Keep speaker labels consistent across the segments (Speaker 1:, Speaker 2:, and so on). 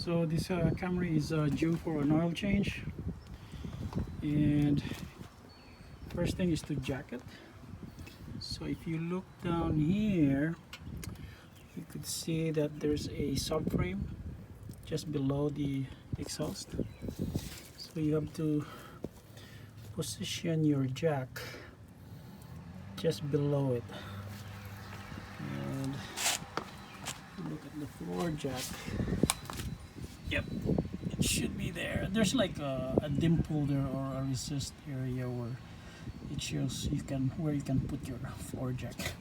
Speaker 1: So this Camry is due for an oil change, and first thing is to jack it. So if you look down here, you could see that there's a subframe just below the exhaust. So you have to position your jack just below it, and look at the floor jack. Yep, it should be there. There's like a dimple there, or a recessed area where it shows where you can put your floor jack.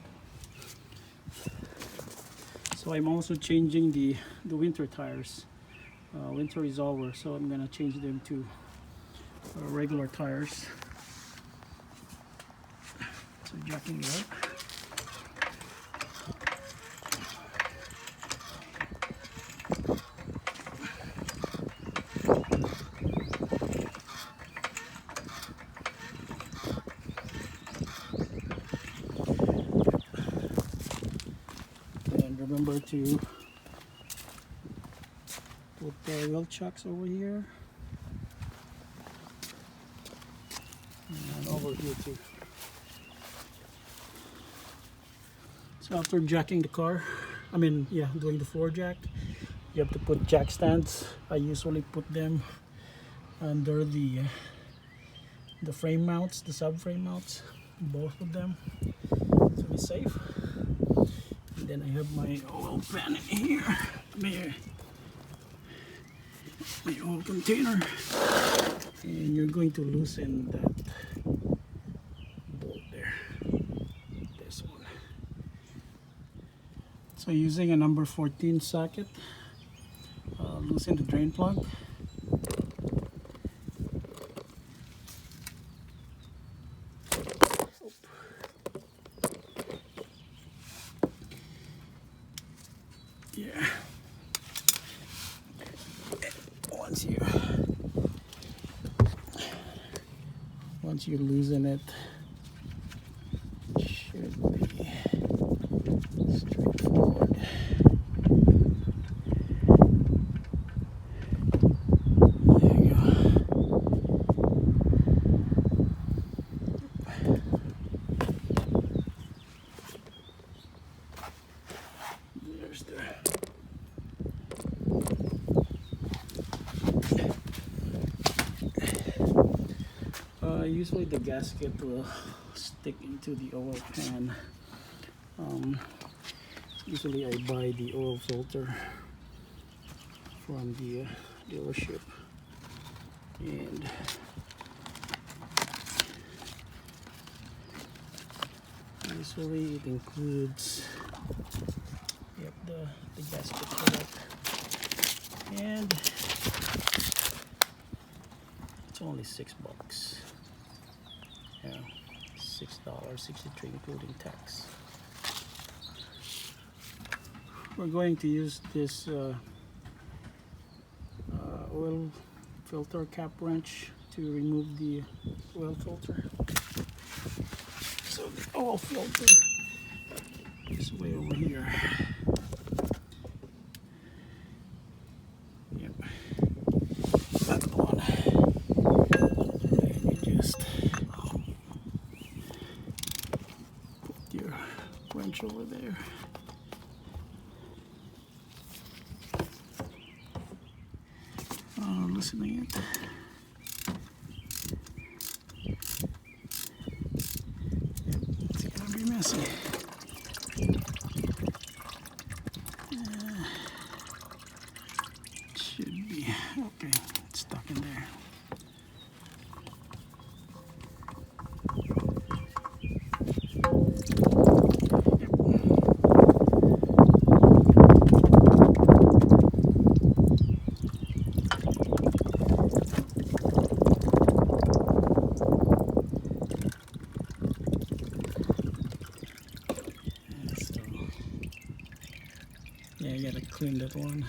Speaker 1: So I'm also changing the winter tires. Winter is over, so I'm gonna change them to regular tires. So jacking it up. And remember to put the wheel chocks over here and over here too. So after jacking the car, doing the floor jack, you have to put jack stands. I usually put them under the frame mounts, the subframe mounts, both of them, to be safe. And then I have my oil pan in here, my oil container, and you're going to loosen that bolt there, this one. So using a number 14 socket, loosen the drain plug. Yeah. Once you loosen it, it should be straightforward. There you go. There's the usually the gasket will stick into the oil pan. Usually I buy the oil filter from the dealership, and usually it includes the gasket for that, and it's only $6. Yeah, $6.63 including tax. We're going to use this oil filter cap wrench to remove the oil filter. So the oil filter is way over here. Yep, that's the one. And you just put your wrench over there. Loosening it. Yep, it's gonna be messy. It should be okay. It's stuck in there. Yeah, I gotta clean that one.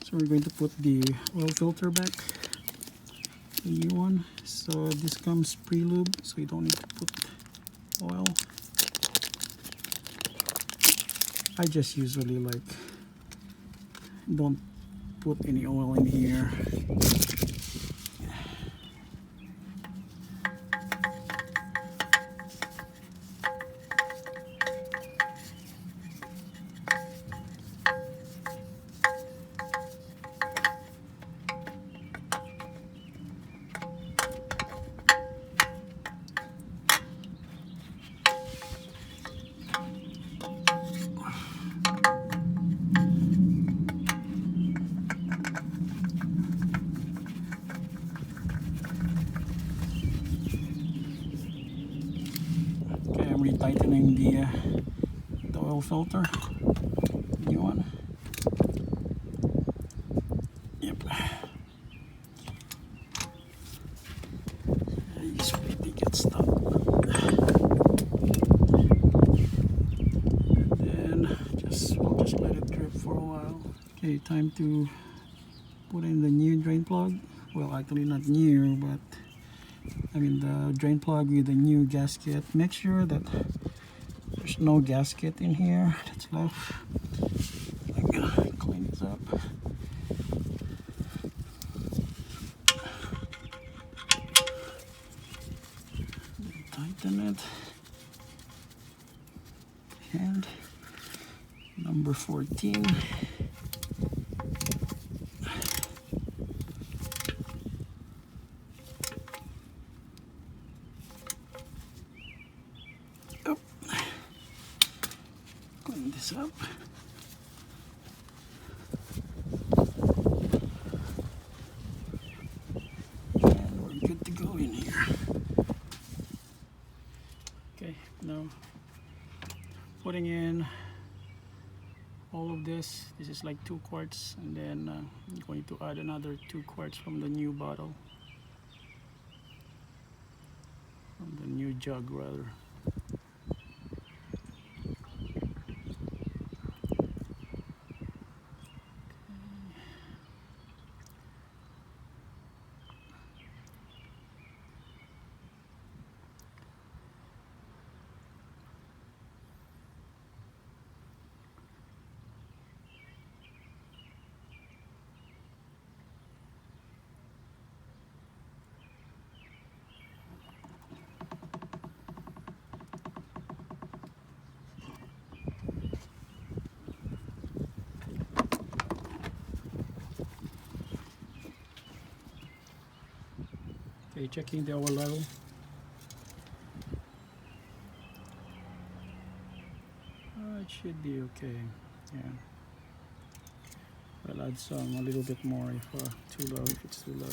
Speaker 1: So we're going to put the oil filter back, the new one. So this comes pre-lube, so you don't need to put oil. I just usually like don't put any oil in here. Okay, I'm retightening the oil filter. New one. Yep. You just really get stuck. And then we'll just let it drip for a while. Okay, time to put in the new drain plug. Well, actually not new, but I mean the drain plug with the new gasket. Make sure that there's no gasket in here that's left. I'm gonna clean this up. Tighten it. And number 14. Oh. Clean this up. And we're good to go in here. Okay, now putting in all of this. This is like 2 quarts, and then I'm going to add another 2 quarts from the new bottle, from the new jug rather. Okay, checking the oil level. It should be okay. Yeah. I'll add some a little bit more if too low. If it's too low,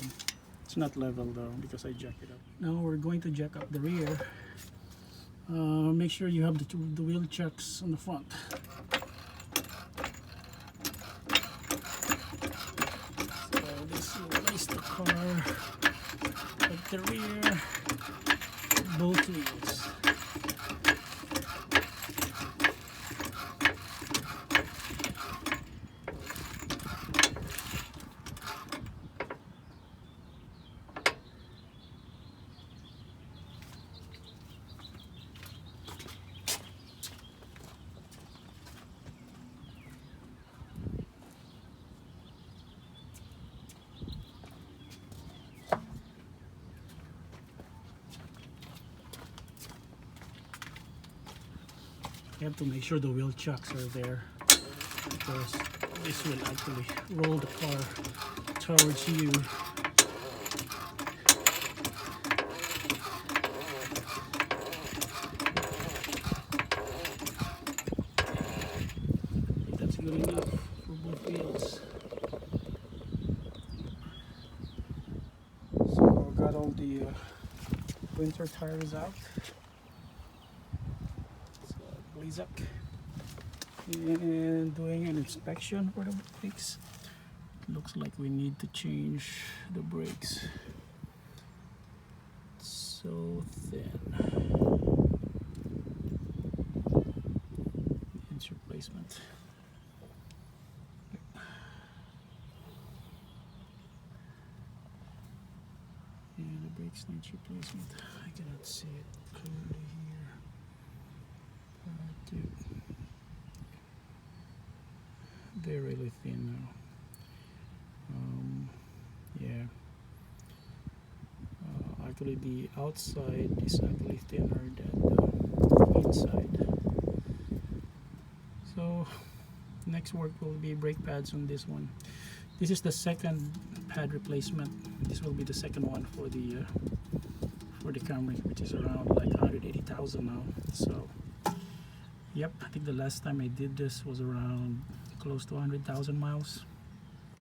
Speaker 1: it's not level though because I jack it up. Now we're going to jack up the rear. Make sure you have the wheel chucks on the front. So this will raise the car at the rear, both wheels. You have to make sure the wheel chucks are there, because this will actually roll the car towards you. I think that's good enough for both wheels. So I've got all the winter tires out. Up and doing an inspection for the brakes. Looks like we need to change the brakes. It's so thin. Needs replacement. Yeah, the brakes need replacement. I cannot see it clearly here. they're really thin now. Yeah, actually the outside is actually thinner than the inside. So next work will be brake pads on this one. This is the second pad replacement. This will be the second one for the Camry, which is around like 180,000 now. So yep, I think the last time I did this was around close to 100,000 miles.